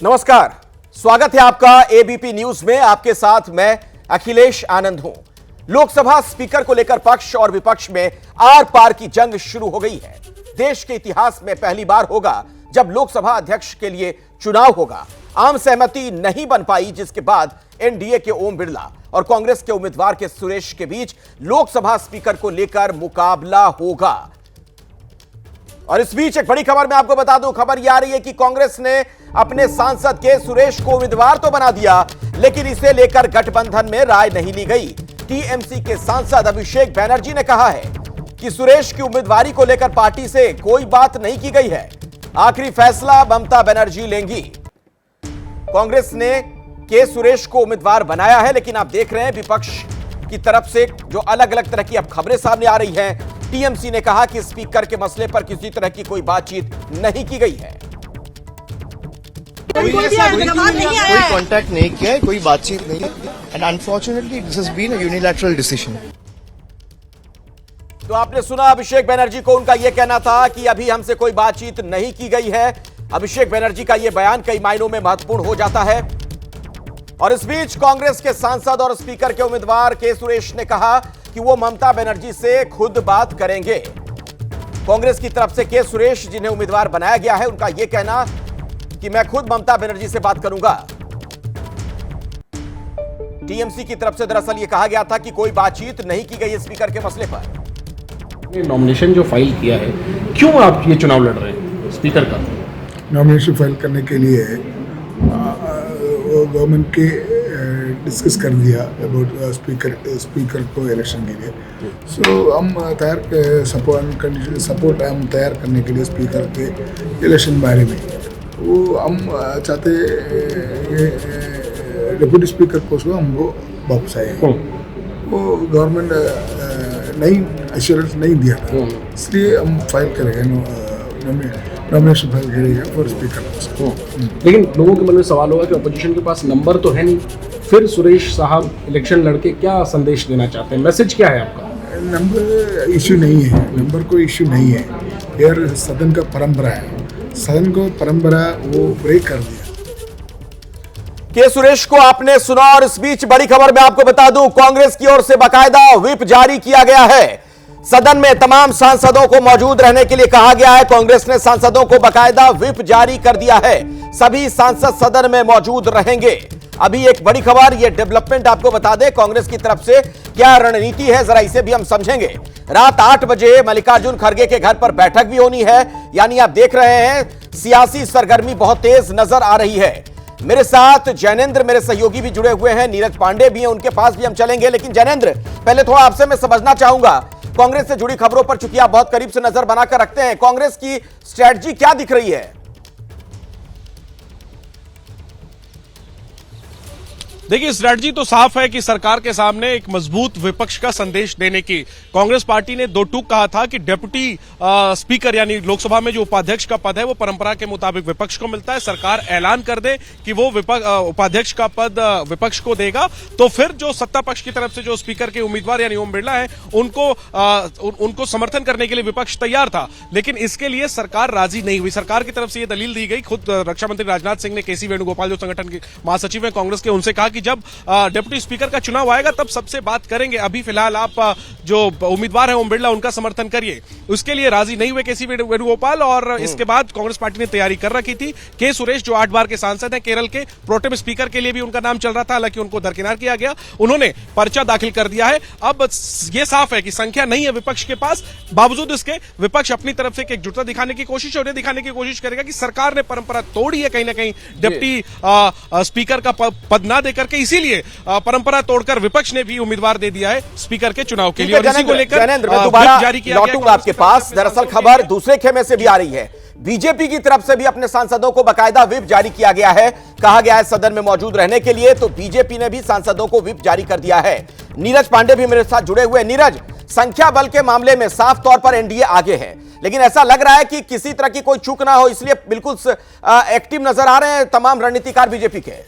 नमस्कार, स्वागत है आपका एबीपी न्यूज में। आपके साथ मैं अखिलेश आनंद हूं। लोकसभा स्पीकर को लेकर पक्ष और विपक्ष में आर पार की जंग शुरू हो गई है। देश के इतिहास में पहली बार होगा जब लोकसभा अध्यक्ष के लिए चुनाव होगा। आम सहमति नहीं बन पाई, जिसके बाद एनडीए के ओम बिरला और कांग्रेस के उम्मीदवार के सुरेश के बीच लोकसभा स्पीकर को लेकर मुकाबला होगा। और इस बीच एक बड़ी खबर मैं आपको बता दूं। खबर यह आ रही है कि कांग्रेस ने अपने सांसद के सुरेश को उम्मीदवार तो बना दिया, लेकिन इसे लेकर गठबंधन में राय नहीं ली गई। टीएमसी के सांसद अभिषेक बनर्जी ने कहा है कि सुरेश की उम्मीदवारी को लेकर पार्टी से कोई बात नहीं की गई है। आखिरी फैसला ममता बनर्जी लेंगी। कांग्रेस ने के सुरेश को उम्मीदवार बनाया है, लेकिन आप देख रहे हैं विपक्ष की तरफ से जो अलग अलग तरह की अब खबरें सामने आ रही हैं। टीएमसी ने कहा कि स्पीकर के मसले पर किसी तरह की कोई बातचीत नहीं की गई है। कोई कांटेक्ट नहीं किया है, कोई बातचीत नहीं है, and unfortunately this has been a unilateral decision. तो आपने सुना अभिषेक बनर्जी को, उनका यह कहना था कि अभी हमसे कोई बातचीत नहीं की गई है। अभिषेक बनर्जी का यह बयान कई मायनों में महत्वपूर्ण हो जाता है। और इस बीच कांग्रेस के सांसद और स्पीकर के उम्मीदवार के सुरेश ने कहा कि वो ममता बनर्जी से खुद बात करेंगे। कांग्रेस की तरफ से के सुरेश, जिन्हें उम्मीदवार बनाया गया है, उनका यह कहना कि मैं खुद ममता बनर्जी से बात करूंगा। टीएमसी की तरफ से दरअसल यह कहा गया था कि कोई बातचीत नहीं की गई स्पीकर के मसले पर। नॉमिनेशन जो फाइल किया है, क्यों आप ये चुनाव लड़ रहे हैं स्पीकर का? नॉमिनेशन फाइल करने के लिए गवर्नमेंट के डिस्कस कर दिया अबाउट स्पीकर को इलेक्शन के लिए। सो हम तैयार सपोर्ट हम तैयार करने के लिए स्पीकर के इलेक्शन बारे में वो हम चाहते डिप्टी स्पीकर पोस्ट को हमको वापस आए। वो गवर्नमेंट नई एश्योरेंस नहीं दिया था, इसलिए हम फाइल करेंगे, नॉमिनेशन फाइल करेगा फॉर स्पीकर पोस्ट। लेकिन लोगों के मन में सवाल होगा कि अपोजिशन के पास नंबर तो है नहीं, फिर सुरेश साहब इलेक्शन लड़के क्या संदेश देना चाहते हैं? मैसेज क्या है आपका? नंबर इशू नहीं है, नंबर कोई इशू नहीं है। यार सदन का परंपरा है, सदन को परंपरा वो ब्रेक कर दिया। के सुरेश को आपने सुना। और इस बीच बड़ी खबर मैं आपको बता दूं, कांग्रेस की ओर से बाकायदा व्हिप जारी किया गया है। सदन में तमाम सांसदों को मौजूद रहने के लिए कहा गया है। कांग्रेस ने सांसदों को बाकायदा व्हिप जारी कर दिया है। सभी सांसद सदन में मौजूद रहेंगे। अभी एक बड़ी खबर, यह डेवलपमेंट आपको बता दें, कांग्रेस की तरफ से क्या रणनीति है, जरा इसे भी हम समझेंगे। रात 8 बजे मल्लिकार्जुन खड़गे के घर पर बैठक भी होनी है। यानी आप देख रहे हैं सियासी सरगर्मी बहुत तेज नजर आ रही है। मेरे साथ जैनेंद्र, मेरे सहयोगी भी जुड़े हुए हैं, नीरज पांडे भी हैं, उनके पास भी हम चलेंगे। लेकिन जैनेंद्र, पहले थोड़ा आपसे मैं समझना चाहूंगा, कांग्रेस से जुड़ी खबरों पर चूंकि आप बहुत करीब से नजर बनाकर रखते हैं, कांग्रेस की स्ट्रेटजी क्या दिख रही है? देखिए, स्ट्रैटेजी तो साफ है कि सरकार के सामने एक मजबूत विपक्ष का संदेश देने की। कांग्रेस पार्टी ने दो टूक कहा था कि डिप्टी स्पीकर यानी लोकसभा में जो उपाध्यक्ष का पद है वो परंपरा के मुताबिक विपक्ष को मिलता है। सरकार ऐलान कर दे कि वो उपाध्यक्ष का पद विपक्ष को देगा, तो फिर जो सत्ता पक्ष की तरफ से जो स्पीकर के उम्मीदवार यानी ओम बिरला है उनको समर्थन करने के लिए विपक्ष तैयार था। लेकिन इसके लिए सरकार राजी नहीं हुई। सरकार की तरफ से यह दलील दी गई, खुद रक्षा मंत्री राजनाथ सिंह ने केसी वेणुगोपाल जो संगठन के महासचिव है कांग्रेस के, उनसे कहा कि जब डिप्टी स्पीकर का चुनाव आएगा तब सबसे बात करेंगे। अभी फिलहाल आप जो उम्मीदवार है ओम बिरला उनका समर्थन करिए। उसके लिए राजी नहीं हुए केसी वेणुगोपाल, और इसके बाद कांग्रेस पार्टी ने तैयारी कर रखी थी। के सुरेश जो 8 बार के सांसद हैं केरल के, प्रोटेम स्पीकर के लिए भी उनका नाम चल रहा था, हालांकि उनको दरकिनार किया गया। उन्होंने पर्चा दाखिल कर दिया है। अब यह साफ है कि संख्या नहीं है विपक्ष के पास, बावजूद इसके विपक्ष अपनी तरफ से एकजुटता दिखाने की कोशिश और दिखाने की कोशिश करेगा कि सरकार ने परंपरा तोड़ी है कहीं ना कहीं डिप्टी स्पीकर का पद ना देकर, इसीलिए परंपरा तोड़कर विपक्ष ने भी उम्मीदवार दे दिया है स्पीकर के चुनाव के लिए। और इसी को लेकर दोबारा लौटूंगा आपके पास। दरअसल खबर दूसरे खेमे से भी आ रही है। बीजेपी की तरफ से भी अपने सांसदों को बाकायदा व्हिप जारी किया गया है। कहा गया है सदन में मौजूद रहने के लिए, तो बीजेपी ने भी सांसदों को व्हिप जारी कर दिया है। नीरज पांडे भी मेरे साथ जुड़े हुए। नीरज, संख्या बल के मामले में साफ तौर पर एनडीए आगे है, लेकिन ऐसा लग रहा है कि किसी तरह की कोई चूक ना हो, इसलिए बिल्कुल एक्टिव नजर आ रहे हैं तमाम रणनीतिकार बीजेपी के।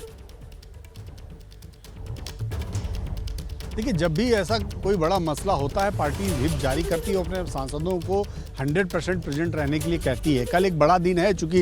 देखिए, जब भी ऐसा कोई बड़ा मसला होता है, पार्टी व्हिप जारी करती है, अपने सांसदों को 100% प्रेजेंट रहने के लिए कहती है। कल एक बड़ा दिन है, चूंकि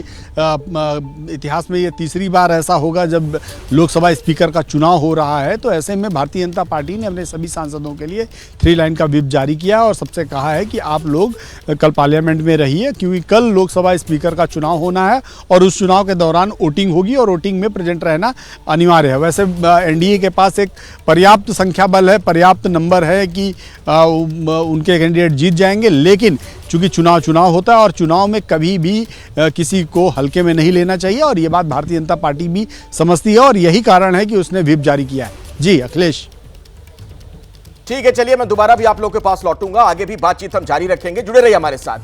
इतिहास में ये तीसरी बार ऐसा होगा जब लोकसभा स्पीकर का चुनाव हो रहा है। तो ऐसे में भारतीय जनता पार्टी ने अपने सभी सांसदों के लिए 3 लाइन का व्हिप जारी किया और सबसे कहा है कि आप लोग कल पार्लियामेंट में रहिए, क्योंकि कल लोकसभा स्पीकर का चुनाव होना है और उस चुनाव के दौरान वोटिंग होगी और वोटिंग में प्रेजेंट रहना अनिवार्य है। वैसे एनडीए के पास एक पर्याप्त संख्या बल है, पर्याप्त नंबर है कि उनके कैंडिडेट जीत जाएंगे, लेकिन चूंकि चुनाव होता है और चुनाव में कभी भी किसी को हल्के में नहीं लेना चाहिए और ये बात भारतीय जनता पार्टी भी समझती है और यही कारण है कि उसने व्हिप जारी किया है। जी अखिलेश। ठीक है, चलिए मैं दोबारा भी आप लोगों के पास लौटूंगा, आगे भी बातचीत हम जारी रखेंगे, जुड़े रहिए हमारे साथ।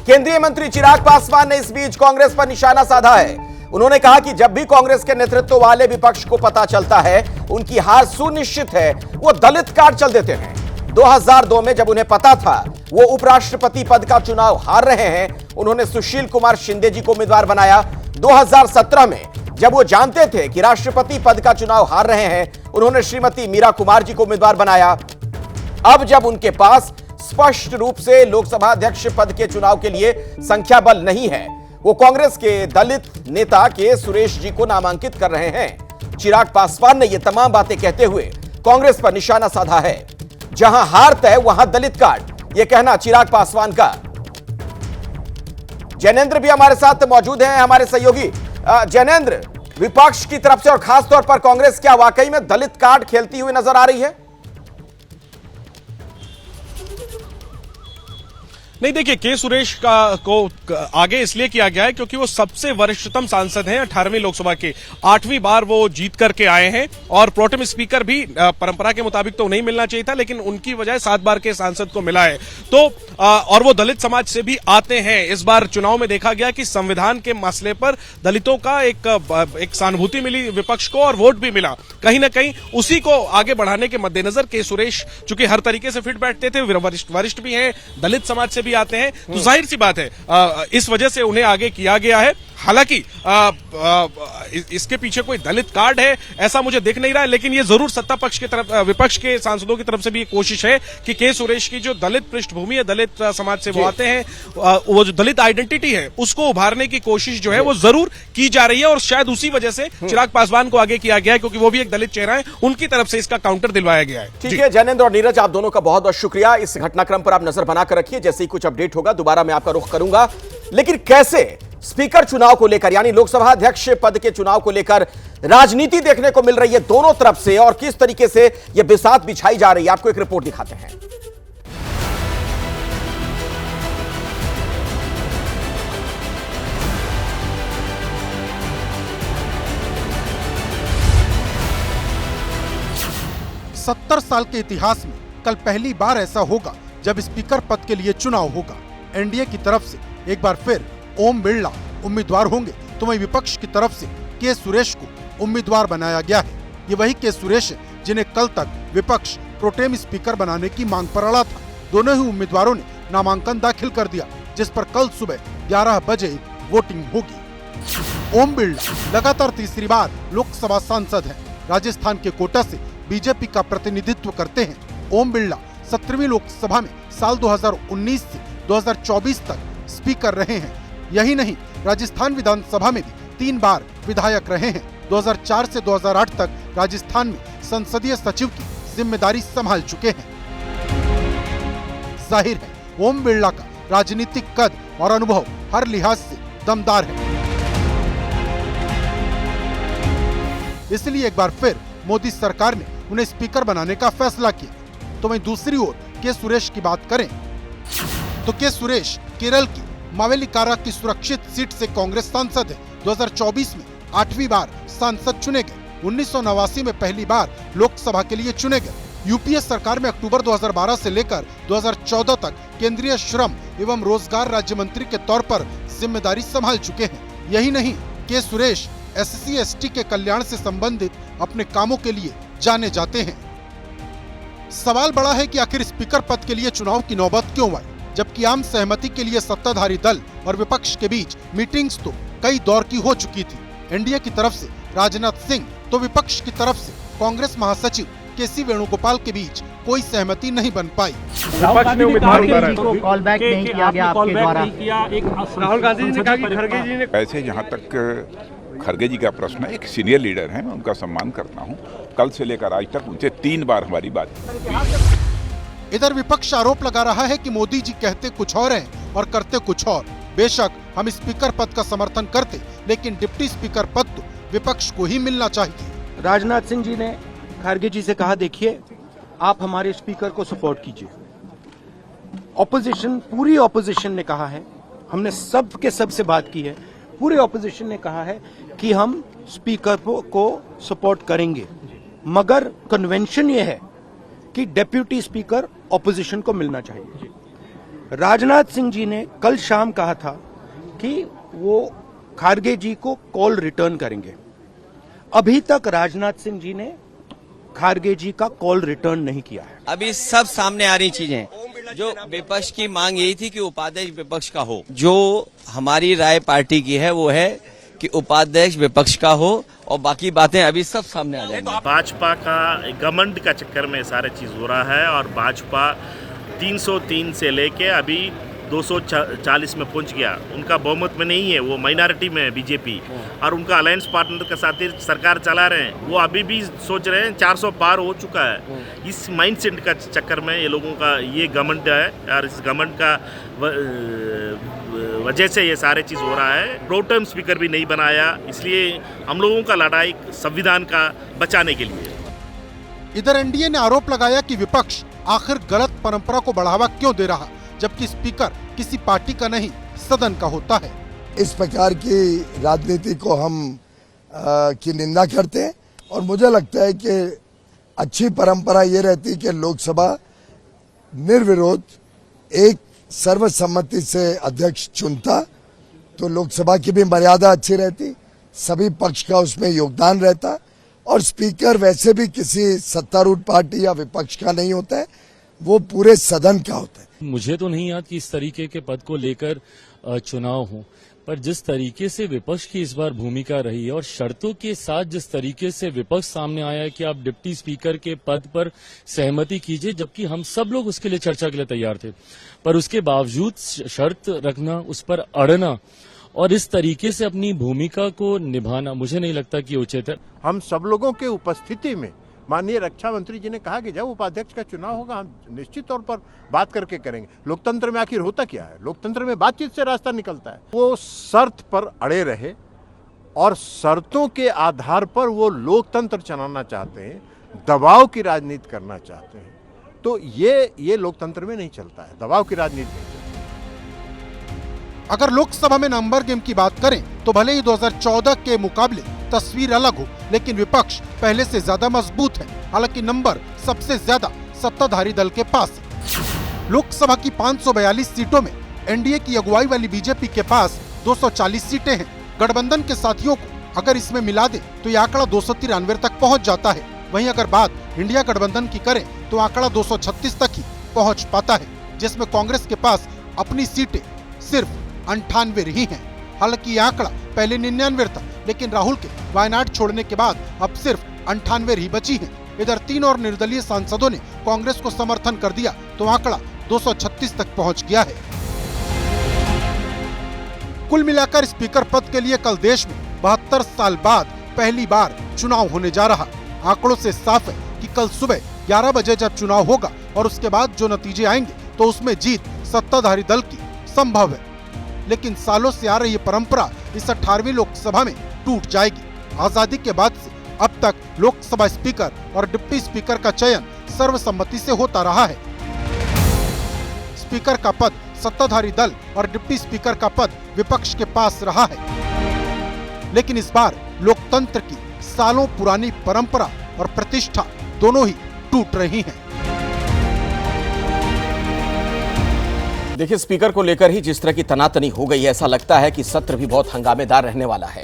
केंद्रीय मंत्री चिराग पासवान ने इस बीच कांग्रेस पर निशाना साधा है। उन्होंने कहा कि जब भी कांग्रेस के नेतृत्व वाले विपक्ष को पता चलता है उनकी हार सुनिश्चित है, वो दलित कार्ड चल देते हैं। 2002 में जब उन्हें पता था वो उपराष्ट्रपति पद का चुनाव हार रहे हैं, उन्होंने सुशील कुमार शिंदे जी को उम्मीदवार बनाया। 2017 में जब वो जानते थे कि राष्ट्रपति पद का चुनाव हार रहे हैं, उन्होंने श्रीमती मीरा कुमार जी को उम्मीदवार बनाया। अब जब उनके पास स्पष्ट रूप से लोकसभा अध्यक्ष पद के चुनाव के लिए संख्या बल नहीं है, वो कांग्रेस के दलित नेता के सुरेश जी को नामांकित कर रहे हैं। चिराग पासवान ने ये तमाम बातें कहते हुए कांग्रेस पर निशाना साधा है। जहां हार तय वहां दलित कार्ड, यह कहना चिराग पासवान का। जैनेंद्र भी हमारे साथ मौजूद हैं, हमारे सहयोगी। जैनेंद्र, विपक्ष की तरफ से और खासतौर पर कांग्रेस क्या वाकई में दलित कार्ड खेलती हुई नजर आ रही है? नहीं, देखिए, के सुरेश को आगे इसलिए किया गया है क्योंकि वो सबसे वरिष्ठतम सांसद हैं 18वीं लोकसभा के। 8वीं बार वो जीत करके आए हैं और प्रोटेम स्पीकर भी परंपरा के मुताबिक तो नहीं मिलना चाहिए था, लेकिन उनकी वजह 7 बार के सांसद को मिला है। तो और वो दलित समाज से भी आते हैं। इस बार चुनाव में देखा गया कि संविधान के मसले पर दलितों का एक सहानुभूति मिली विपक्ष को और वोट भी मिला। कहीं ना कहीं उसी को आगे बढ़ाने के मद्देनजर के सुरेश चूंकि हर तरीके से फिट बैठते थे, वरिष्ठ भी हैं, दलित समाज से आते हैं, तो जाहिर सी बात है इस वजह से उन्हें आगे किया गया है। हालांकि इसके पीछे कोई दलित कार्ड है ऐसा मुझे दिख नहीं रहा है, लेकिन ये जरूर सत्ता पक्ष की तरफ, विपक्ष के सांसदों की तरफ से भी कोशिश है कि के सुरेश की जो दलित पृष्ठभूमि है, दलित समाज से वो आते हैं, वो जो दलित आइडेंटिटी है उसको उभारने की कोशिश जो है वो जरूर की जा रही है और शायद उसी वजह से चिराग पासवान को आगे किया गया है, क्योंकि वो भी एक दलित चेहरा है, उनकी तरफ से इसका काउंटर दिलवाया गया है। ठीक है जैनेंद्र और नीरज, आप दोनों का बहुत बहुत शुक्रिया। इस घटनाक्रम पर आप नजर बनाकर रखिए, जैसे ही कुछ अपडेट होगा दोबारा मैं आपका रुख करूंगा। लेकिन कैसे स्पीकर चुनाव को लेकर, यानी लोकसभा अध्यक्ष पद के चुनाव को लेकर राजनीति देखने को मिल रही है दोनों तरफ से और किस तरीके से यह बिसात बिछाई जा रही है, आपको एक रिपोर्ट दिखाते हैं। सत्तर साल के इतिहास में कल पहली बार ऐसा होगा जब स्पीकर पद के लिए चुनाव होगा। एनडीए की तरफ से एक बार फिर ओम बिरला उम्मीदवार होंगे, तो वहीं विपक्ष की तरफ से के सुरेश को उम्मीदवार बनाया गया है। ये वही के सुरेश है जिन्हें कल तक विपक्ष प्रोटेम स्पीकर बनाने की मांग पर अड़ा था। दोनों ही उम्मीदवारों ने नामांकन दाखिल कर दिया, जिस पर कल सुबह 11 बजे वोटिंग होगी। ओम बिरला लगातार तीसरी बार लोकसभा सांसद हैं। राजस्थान के कोटा से बीजेपी का प्रतिनिधित्व करते हैं। ओम बिरला 17वीं लोकसभा में साल 2019 से 2024 तक स्पीकर रहे हैं। यही नहीं, राजस्थान विधानसभा में भी 3 बार विधायक रहे हैं। 2004 से 2008 तक राजस्थान में संसदीय सचिव की जिम्मेदारी संभाल चुके हैं। जाहिर है ओम बिरला का राजनीतिक कद और अनुभव हर लिहाज से दमदार है, इसलिए एक बार फिर मोदी सरकार ने उन्हें स्पीकर बनाने का फैसला किया। तो वहीं दूसरी ओर के सुरेश की बात करें तो के सुरेश केरल की मावेलिकारा की सुरक्षित सीट से कांग्रेस सांसद है। 2024 में 8वीं बार सांसद चुने गए। 1989 में पहली बार लोकसभा के लिए चुने गए। यूपीए सरकार में अक्टूबर 2012 से लेकर 2014 तक केंद्रीय श्रम एवं रोजगार राज्य मंत्री के तौर पर जिम्मेदारी संभाल चुके हैं। यही नहीं, के सुरेश SC/ST के कल्याण से संबंधित अपने कामों के लिए जाने जाते हैं। सवाल बड़ा है कि आखिर स्पीकर पद के लिए चुनाव की नौबत क्यों आई, जबकि आम सहमति के लिए सत्ताधारी दल और विपक्ष के बीच मीटिंग्स तो कई दौर की हो चुकी थी। एनडीए की तरफ से राजनाथ सिंह तो विपक्ष की तरफ से कांग्रेस महासचिव केसी वेणुगोपाल के बीच कोई सहमति नहीं बन पाई। विपक्ष ने उम्मीदवार उतारा है। कॉल बैक नहीं किया गया आपके द्वारा। राहुल गांधी जी ने कहा कि खड़गे जी ने ऐसे जहाँ तक खड़गे जी का प्रश्न है, एक सीनियर लीडर हैं, मैं उनका सम्मान करता हूँ। कल से लेकर आज तक उनसे 3 बार हमारी बात। इधर विपक्ष आरोप लगा रहा है कि मोदी जी कहते कुछ और हैं और करते कुछ और। बेशक हम स्पीकर पद का समर्थन करते, लेकिन डिप्टी स्पीकर पद तो विपक्ष को ही मिलना चाहिए। राजनाथ सिंह जी ने खड़गे जी से कहा, देखिए आप हमारे स्पीकर को सपोर्ट कीजिए। ऑपोजिशन, पूरी ऑपोजिशन ने कहा है, हमने सब के सब से बात की है, पूरे ऑपोजिशन ने कहा है कि हम स्पीकर को सपोर्ट करेंगे, मगर कन्वेंशन ये है कि डेप्यूटी स्पीकर ऑपोजिशन को मिलना चाहिए। राजनाथ सिंह जी ने कल शाम कहा था कि वो खड़गे जी को कॉल रिटर्न करेंगे। अभी तक राजनाथ सिंह जी ने खड़गे जी का कॉल रिटर्न नहीं किया है। अभी सब सामने आ रही चीजें, जो विपक्ष की मांग यही थी कि उपाध्यक्ष विपक्ष का हो। जो हमारी राय पार्टी की है वो है कि उपाध्यक्ष विपक्ष का हो, और बाकी बातें अभी सब सामने आ जाएंगी। भाजपा का घमंड का चक्कर में सारे चीज हो रहा है, और भाजपा 303 से लेके अभी 240 में पहुंच गया। उनका बहुमत में नहीं है, वो माइनॉरिटी में है बीजेपी, और उनका अलायंस पार्टनर के साथ ही सरकार चला रहे हैं। वो अभी भी सोच रहे हैं 400 पार हो चुका है। इस माइंडसेट का चक्कर में ये लोगों का ये घमंड है, और इस घमंड का वजह से ये सारे चीज़ हो रहा है। प्रो टर्म स्पीकर भी नहीं बनाया, इसलिए हम लोगों का लड़ाई संविधान का बचाने के लिए। इधर एनडीए ने आरोप लगाया कि विपक्ष आखिर गलत परंपरा को बढ़ावा क्यों दे रहा, जबकि स्पीकर किसी पार्टी का नहीं सदन का होता है। इस प्रकार की राजनीति को हम की निंदा करते हैं, और मुझे लगता है कि अच्छी परंपरा ये रहती कि लोकसभा निर्विरोध एक सर्वसम्मति से अध्यक्ष चुनता, तो लोकसभा की भी मर्यादा अच्छी रहती, सभी पक्ष का उसमें योगदान रहता, और स्पीकर वैसे भी किसी सत्तारूढ़ पार्टी या विपक्ष का नहीं होता है, वो पूरे सदन का होता है। मुझे तो नहीं याद कि इस तरीके के पद को लेकर चुनाव हो, पर जिस तरीके से विपक्ष की इस बार भूमिका रही है और शर्तों के साथ जिस तरीके से विपक्ष सामने आया है कि आप डिप्टी स्पीकर के पद पर सहमति कीजिए, जबकि हम सब लोग उसके लिए चर्चा के लिए तैयार थे, पर उसके बावजूद शर्त रखना, उस पर अड़ना और इस तरीके से अपनी भूमिका को निभाना मुझे नहीं लगता कि उचित है। हम सब लोगों के उपस्थिति में माननीय रक्षा मंत्री जी ने कहा कि जब उपाध्यक्ष का चुनाव होगा हम निश्चित तौर पर बात करके करेंगे। लोकतंत्र में आखिर होता क्या है, लोकतंत्र में बातचीत से रास्ता निकलता है। वो शर्त पर अड़े रहे और शर्तों के आधार पर वो लोकतंत्र चलाना चाहते हैं, दबाव की राजनीति करना चाहते हैं, तो ये लोकतंत्र में नहीं चलता है, दबाव की राजनीति नहीं चलती। अगर लोकसभा में नंबर गेम की बात करें तो भले ही 2014 के मुकाबले तस्वीर अलग हो, लेकिन विपक्ष पहले से ज्यादा मजबूत है। हालांकि नंबर सबसे ज्यादा सत्ताधारी दल के पास है। लोकसभा की 542 सीटों में एनडीए की अगुवाई वाली बीजेपी के पास 240 सीटें हैं। गठबंधन के साथियों को अगर इसमें मिला दे तो ये आंकड़ा 293 तक पहुंच जाता है। वहीं अगर बात इंडिया गठबंधन की करें तो आंकड़ा 236 तक ही पहुंच पाता है, जिसमें कांग्रेस के पास अपनी सीटें सिर्फ 98 ही हैं। हालांकि यह आंकड़ा पहले 99 था, लेकिन राहुल के वायनाड छोड़ने के बाद अब सिर्फ 98 ही बची हैं। इधर 3 और निर्दलीय सांसदों ने कांग्रेस को समर्थन कर दिया तो आंकड़ा 236 तक पहुंच गया है। कुल मिलाकर स्पीकर पद के लिए कल देश में 72 साल बाद पहली बार चुनाव होने जा रहा। आंकड़ों से साफ है कि कल सुबह 11 बजे जब चुनाव होगा और उसके बाद जो नतीजे आएंगे तो उसमें जीत सत्ताधारी दल की संभव है। लेकिन सालों से आ रही परंपरा इस 18वीं लोकसभा में टूट जाएगी। आजादी के बाद से अब तक लोकसभा स्पीकर और डिप्टी स्पीकर का चयन सर्वसम्मति से होता रहा है। स्पीकर का पद सत्ताधारी दल और डिप्टी स्पीकर का पद विपक्ष के पास रहा है। लेकिन इस बार लोकतंत्र की सालों पुरानी परंपरा और प्रतिष्ठा दोनों ही टूट रही हैं। देखिए, स्पीकर को लेकर ही जिस तरह की तनातनी हो गई है, ऐसा लगता है कि सत्र भी बहुत हंगामेदार रहने वाला है।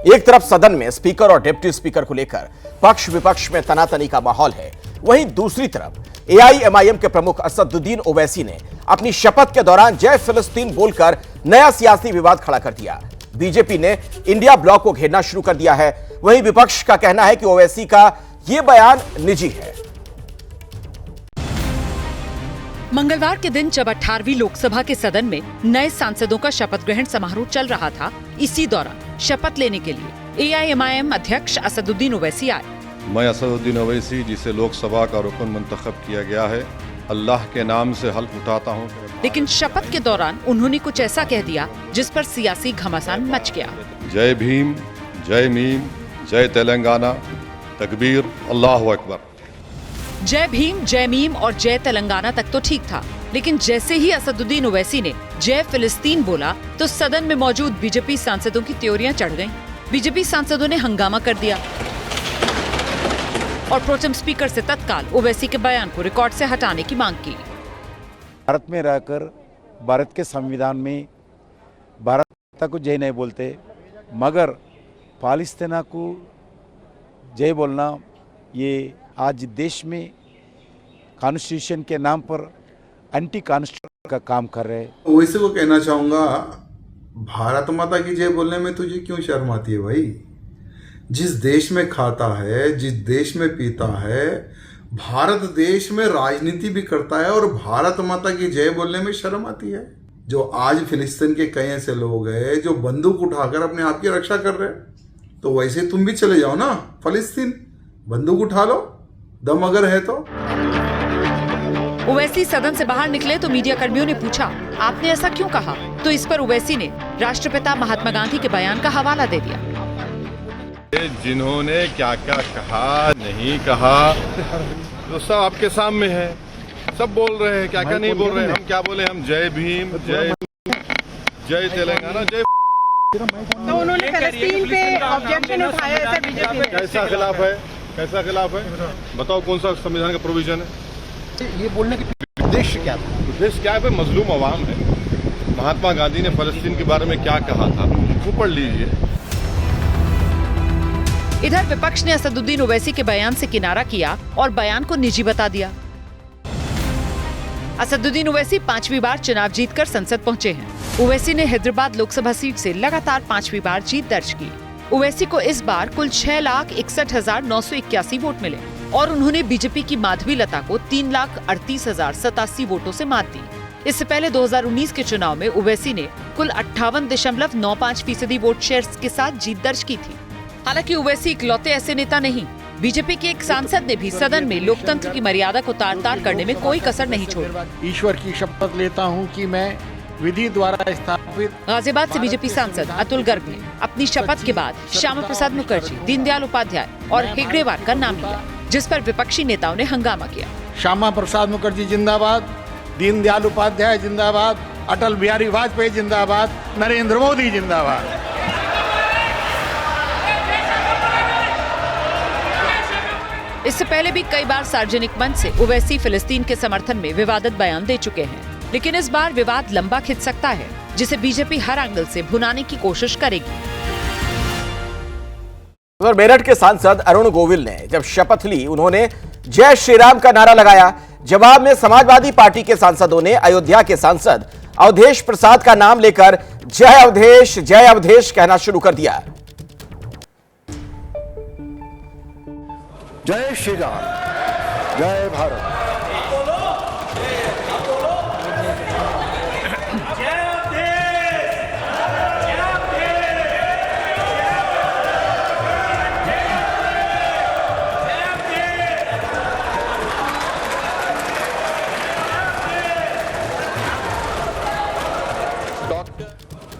एक तरफ सदन में स्पीकर और डिप्टी स्पीकर को लेकर पक्ष विपक्ष में तनातनी का माहौल है, वहीं दूसरी तरफ एआईएमआईएम के प्रमुख असदुद्दीन ओवैसी ने अपनी शपथ के दौरान जय फिलिस्तीन बोलकर नया सियासी विवाद खड़ा कर दिया। बीजेपी ने इंडिया ब्लॉक को घेरना शुरू कर दिया है। वहीं विपक्ष का कहना है कि ओवैसी का यह बयान निजी है। मंगलवार के दिन जब 18वीं लोकसभा के सदन में नए सांसदों का शपथ ग्रहण समारोह चल रहा था, इसी दौरान शपथ लेने के लिए AIMIM अध्यक्ष असदुद्दीन ओवैसी आए। मैं असदुद्दीन ओवैसी, जिसे लोकसभा का रुकन मुंतखब किया गया है, अल्लाह के नाम से हल्फ उठाता हूँ। लेकिन शपथ के दौरान उन्होंने कुछ ऐसा कह दिया जिस पर सियासी घमासान मच गया। जय भीम, जय मीम, जय तेलंगाना, तकबीर, अल्लाहु अकबर। जय भीम, जय मीम और जय तेलंगाना तक तो ठीक था, लेकिन जैसे ही असदुद्दीन ओवैसी ने जय फिलिस्तीन बोला तो सदन में मौजूद बीजेपी सांसदों की त्योरियां चढ़ गईं। बीजेपी सांसदों ने हंगामा कर दिया और प्रोटेम स्पीकर से तत्काल ओवैसी के बयान को रिकॉर्ड से हटाने की मांग की। भारत में रहकर भारत के संविधान में भारत को जय नहीं बोलते, मगर पालिस्तीना को जय बोलना ये आज देश में कॉन्स्टिट्यूशन के नाम पर एंटी कॉन्स्टिट्यूशन का काम कर रहे हैं। ओवैसी को कहना चाहूँगा, भारत माता की जय बोलने में तुझे क्यों शर्म आती है भाई? जिस देश में खाता है, जिस देश में पीता है, भारत देश में राजनीति भी करता है और भारत माता की जय बोलने में शर्म आती है? जो आज फिलिस्तीन के कई ऐसे लोग हैं जो बंदूक उठाकर अपने आप की रक्षा कर रहे हैं, तो वैसे तुम भी चले जाओ ना फिलिस्तीन, बंदूक उठा लो, दम अगर है तो। ओवैसी सदन से बाहर निकले तो मीडिया कर्मियों ने पूछा, आपने ऐसा क्यों कहा? तो इस पर ओवैसी ने राष्ट्रपिता महात्मा गांधी के बयान का हवाला दे दिया। जिन्होंने क्या क्या कहा, नहीं कहा, तो सब आपके सामने है, सब बोल रहे हैं, क्या क्या नहीं बोल रहे हैं। हम क्या बोले? हम जय भीम, जय तेलंगाना, जय। तो उन्होंने फिलिस्तीन पे ऑब्जेक्शन उठाया, ऐसा बीजेपी ने। कैसा खिलाफ है? कैसा खिलाफ है? बताओ कौन सा संविधान का प्रोविजन है? ये बोलने की उद्देश्य क्या था? उद्देश्य क्या है? मजलूम अवाम है। महात्मा गांधी ने फलस्तीन के बारे में क्या कहा था वो पढ़ लीजिए। इधर विपक्ष ने असदुद्दीन ओवैसी के बयान से किनारा किया और बयान को निजी बता दिया। असदुद्दीन ओवैसी 5वीं बार चुनाव जीतकर संसद पहुंचे हैं। ओवैसी ने हैदराबाद लोकसभा सीट से लगातार 5वीं बार जीत दर्ज की। ओवैसी को इस बार कुल 6,61,981 वोट मिले और उन्होंने बीजेपी की माधवी लता को 3,38,087 वोटों से मात दी। इससे पहले 2019 के चुनाव में ओवैसी ने कुल 58.95% वोट शेयर के साथ जीत दर्ज की थी। हालांकि ओवैसी इकलौते ऐसे नेता नहीं, बीजेपी के एक सांसद ने भी सदन में लोकतंत्र की मर्यादा को तार-तार करने में कोई कसर नहीं छोड़ी। ईश्वर की शपथ लेता हूं कि मैं विधि द्वारा स्थापित। गाजियाबाद से बीजेपी सांसद अतुल गर्ग ने अपनी शपथ के बाद श्यामा प्रसाद मुखर्जी, दीनदयाल उपाध्याय और हेगड़ेवार का नाम लिया, जिस पर विपक्षी नेताओं ने हंगामा किया। श्यामा प्रसाद मुखर्जी जिंदाबाद, दीनदयाल उपाध्याय जिंदाबाद, अटल बिहारी वाजपेयी जिंदाबाद, नरेंद्र मोदी जिंदाबाद। इससे पहले भी कई बार सार्वजनिक मंच से ओवैसी फिलिस्तीन के समर्थन में विवादित बयान दे चुके हैं, लेकिन इस बार विवाद लंबा खिंच सकता है, जिसे बीजेपी हर एंगल से भुनाने की कोशिश करेगी। उधर मेरठ के सांसद अरुण गोविल ने जब शपथ ली, उन्होंने जय श्री राम का नारा लगाया। जवाब में समाजवादी पार्टी के सांसदों ने अयोध्या के सांसद अवधेश प्रसाद का नाम लेकर जय अवधेश कहना शुरू कर दिया। जय श्री राम, जय भारत।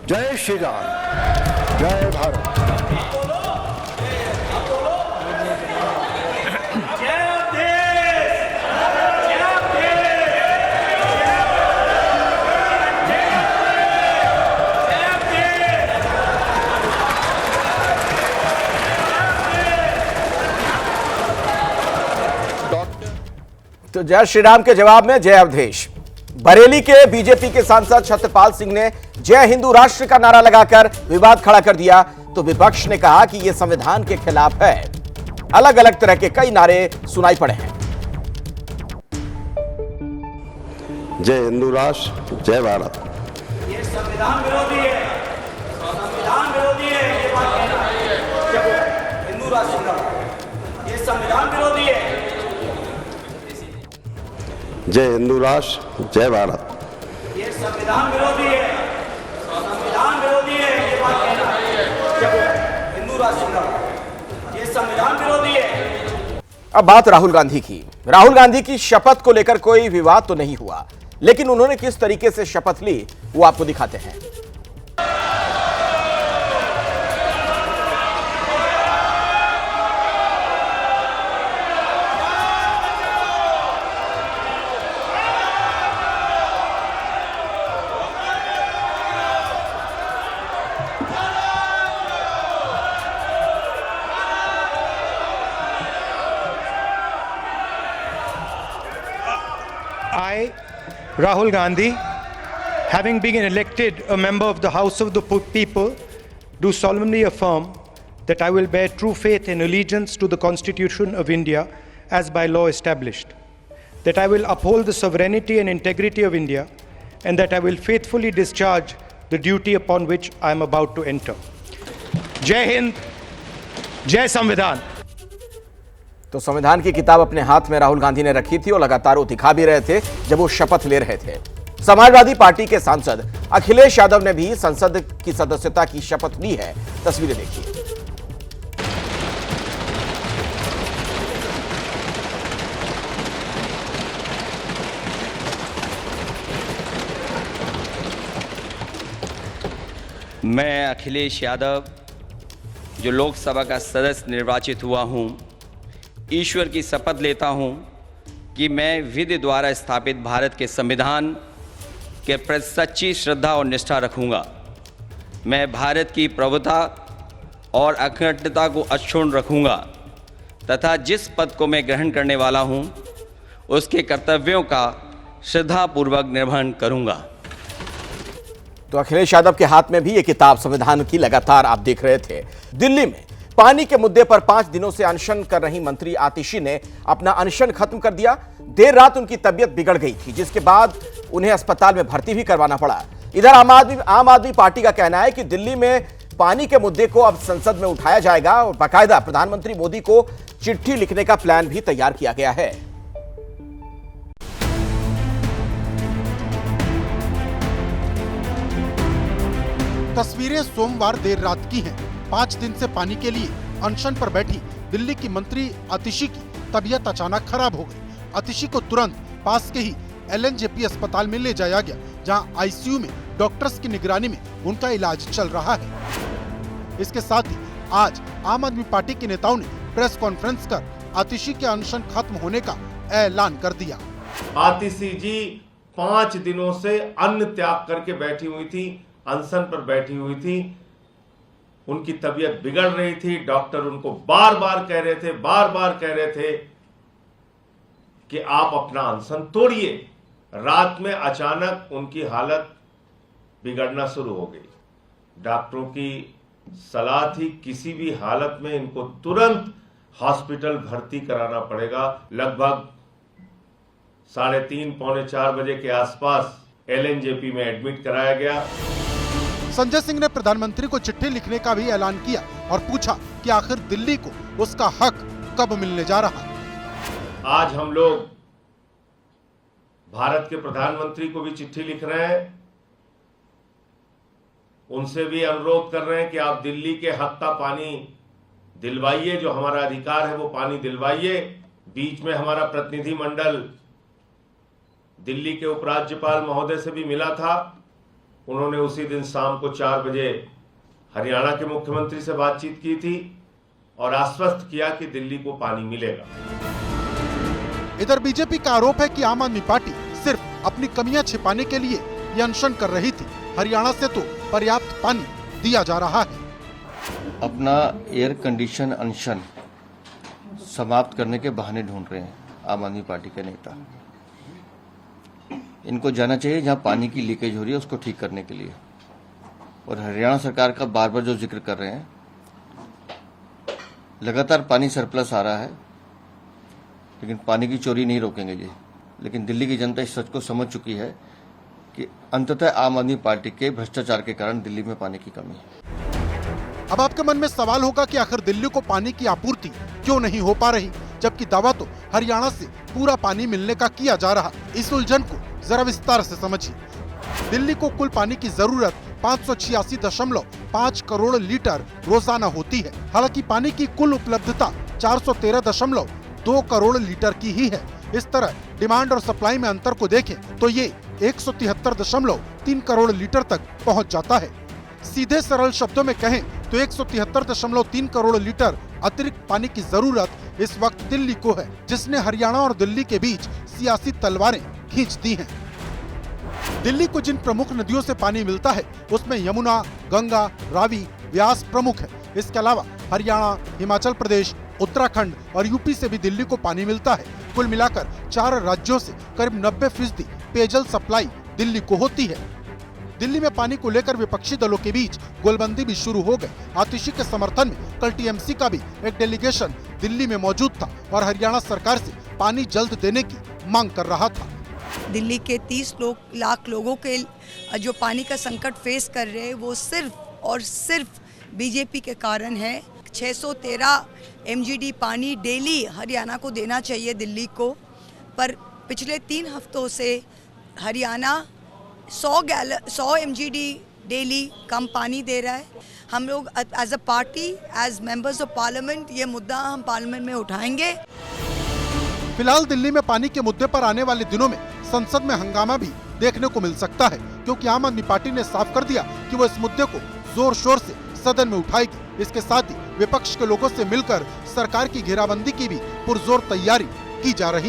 जय श्री राम, जय भारत। तो जय श्री राम के जवाब में जय अवधेश। बरेली के बीजेपी के सांसद छत्रपाल सिंह ने जय हिंदू राष्ट्र का नारा लगाकर विवाद खड़ा कर दिया, तो विपक्ष ने कहा कि यह संविधान के खिलाफ है। अलग अलग तरह के कई नारे सुनाई पड़े हैं। जय हिंदू राष्ट्र, जय भारत। ये संविधान विरोधी है, संविधान विरोधी है, ये बात कहना है। हिंदू राष्ट्र का ये संविधान विरोधी है। जय हिंदू राष्ट्र, जय भारत। ये संविधान विरोधी है, संविधान विरोधी है, ये बात कहना है। जब हिंदू राष्ट्र ये संविधान विरोधी है। अब बात राहुल गांधी की। राहुल गांधी की शपथ को लेकर कोई विवाद तो नहीं हुआ, लेकिन उन्होंने किस तरीके से शपथ ली वो आपको दिखाते हैं। I, Rahul Gandhi, having been elected a member of the House of the People, do solemnly affirm that I will bear true faith and allegiance to the Constitution of India as by law established, that I will uphold the sovereignty and integrity of India, and that I will faithfully discharge the duty upon which I am about to enter. Jai Hind, Jai Samvidhan. तो संविधान की किताब अपने हाथ में राहुल गांधी ने रखी थी और लगातार वो दिखा भी रहे थे जब वो शपथ ले रहे थे। समाजवादी पार्टी के सांसद अखिलेश यादव ने भी संसद की सदस्यता की शपथ ली है। तस्वीरें देखिए। मैं अखिलेश यादव जो लोकसभा का सदस्य निर्वाचित हुआ हूं, ईश्वर की शपथ लेता हूं कि मैं विधि द्वारा स्थापित भारत के संविधान के प्रति सच्ची श्रद्धा और निष्ठा रखूंगा। मैं भारत की प्रभुता और अखंडता को अक्षुण्ण रखूंगा तथा जिस पद को मैं ग्रहण करने वाला हूं, उसके कर्तव्यों का श्रद्धापूर्वक निर्वहन करूंगा। तो अखिलेश यादव के हाथ में भी ये किताब संविधान की लगातार आप देख रहे थे। दिल्ली में पानी के मुद्दे पर 5 दिनों से अनशन कर रही मंत्री आतिशी ने अपना अनशन खत्म कर दिया। देर रात उनकी तबीयत बिगड़ गई थी, जिसके बाद उन्हें अस्पताल में भर्ती भी करवाना पड़ा। इधर आम आदमी पार्टी का कहना है कि दिल्ली में पानी के मुद्दे को अब संसद में उठाया जाएगा और बाकायदा प्रधानमंत्री मोदी को चिट्ठी लिखने का प्लान भी तैयार किया गया है। तस्वीरें सोमवार देर रात की हैं। 5 दिन से पानी के लिए अनशन पर बैठी दिल्ली की मंत्री आतिशी की तबीयत अचानक खराब हो गई। आतिशी को तुरंत पास के ही LNJP अस्पताल में ले जाया गया, जहां ICU में डॉक्टर्स की निगरानी में उनका इलाज चल रहा है। इसके साथ ही आज आम आदमी पार्टी के नेताओं ने प्रेस कॉन्फ्रेंस कर आतिशी के अनशन खत्म होने का ऐलान कर दिया। आतिशी जी 5 दिनों से अन्न त्याग करके बैठी हुई थी, अनशन पर बैठी हुई थी। उनकी तबीयत बिगड़ रही थी। डॉक्टर उनको बार बार कह रहे थे कि आप अपना अनशन तोड़िए। रात में अचानक उनकी हालत बिगड़ना शुरू हो गई। डॉक्टरों की सलाह थी किसी भी हालत में इनको तुरंत हॉस्पिटल भर्ती कराना पड़ेगा। लगभग 3:30 पौने 4 बजे के आसपास LNJP में एडमिट कराया गया। संजय सिंह ने प्रधानमंत्री को चिट्ठी लिखने का भी ऐलान किया और पूछा कि आखिर दिल्ली को उसका हक कब मिलने जा रहा है। आज हम लोग भारत के प्रधानमंत्री को भी चिट्ठी लिख रहे हैं, उनसे भी अनुरोध कर रहे हैं कि आप दिल्ली के हक का पानी दिलवाइए, जो हमारा अधिकार है वो पानी दिलवाइए। बीच में हमारा प्रतिनिधि मंडल दिल्ली के उपराज्यपाल महोदय से भी मिला था। उन्होंने उसी दिन शाम को 4 बजे हरियाणा के मुख्यमंत्री से बातचीत की थी और आश्वस्त किया कि दिल्ली को पानी मिलेगा। इधर बीजेपी का आरोप है कि आम आदमी पार्टी सिर्फ अपनी कमियां छिपाने के लिए ये अनशन कर रही थी। हरियाणा से तो पर्याप्त पानी दिया जा रहा है। अपना एयर कंडीशन अनशन समाप्त करने के बहाने ढूंढ रहे हैं आम आदमी पार्टी के नेता। इनको जाना चाहिए जहां पानी की लीकेज हो रही है उसको ठीक करने के लिए। और हरियाणा सरकार का बार बार जो जिक्र कर रहे हैं, लगातार पानी सरप्लस आ रहा है, लेकिन पानी की चोरी नहीं रोकेंगे जी। लेकिन दिल्ली की जनता इस सच को समझ चुकी है कि अंततः आम आदमी पार्टी के भ्रष्टाचार के कारण दिल्ली में पानी की कमी है। अब आपके मन में सवाल होगा कि आखिर दिल्ली को पानी की आपूर्ति क्यों नहीं हो पा रही, जबकि दावा तो हरियाणा से पूरा पानी मिलने का किया जा रहा। इस उलझन को जरा विस्तार से समझिए। दिल्ली को कुल पानी की जरूरत 586.5 करोड़ लीटर रोजाना होती है। हालांकि पानी की कुल उपलब्धता 413.2 करोड़ लीटर की ही है। इस तरह डिमांड और सप्लाई में अंतर को देखें तो ये 173.3 करोड़ लीटर तक पहुंच जाता है। सीधे सरल शब्दों में कहें तो 173.3 करोड़ लीटर अतिरिक्त पानी की जरूरत इस वक्त दिल्ली को है, जिसने हरियाणा और दिल्ली के बीच सियासी तलवारें खींच दी हैं। दिल्ली को जिन प्रमुख नदियों से पानी मिलता है उसमें यमुना, गंगा, रावी, व्यास प्रमुख है। इसके अलावा हरियाणा, हिमाचल प्रदेश, उत्तराखंड और यूपी से भी दिल्ली को पानी मिलता है। कुल मिलाकर 4 राज्यों से करीब 90% पेयजल सप्लाई दिल्ली को होती है। दिल्ली में पानी को लेकर विपक्षी दलों के बीच गोलबंदी भी शुरू हो गई। आतिशी के समर्थन में कल टीएमसी का भी एक डेलीगेशन दिल्ली में मौजूद था और हरियाणा सरकार से पानी जल्द देने की मांग कर रहा था। दिल्ली के 30 लाख लोगों के जो पानी का संकट फेस कर रहे हैं वो सिर्फ और सिर्फ बीजेपी के कारण है। 613 MGD पानी डेली हरियाणा को देना चाहिए दिल्ली को, पर पिछले 3 हफ्तों से हरियाणा 100 MGD डेली कम पानी दे रहा है। हम लोग as a party, as members of parliament ये मुद्दा हम पार्लियामेंट में उठाएंगे। फिलहाल दिल्ली में पानी के मुद्दे पर आने वाले दिनों में संसद में हंगामा भी देखने को मिल सकता है, क्योंकि आम आदमी पार्टी ने साफ कर दिया कि वो इस मुद्दे को जोर शोर से सदन में उठाएगी। इसके साथ ही विपक्ष के लोगों से मिलकर सरकार की घेराबंदी की भी पुरजोर तैयारी की जा रही है।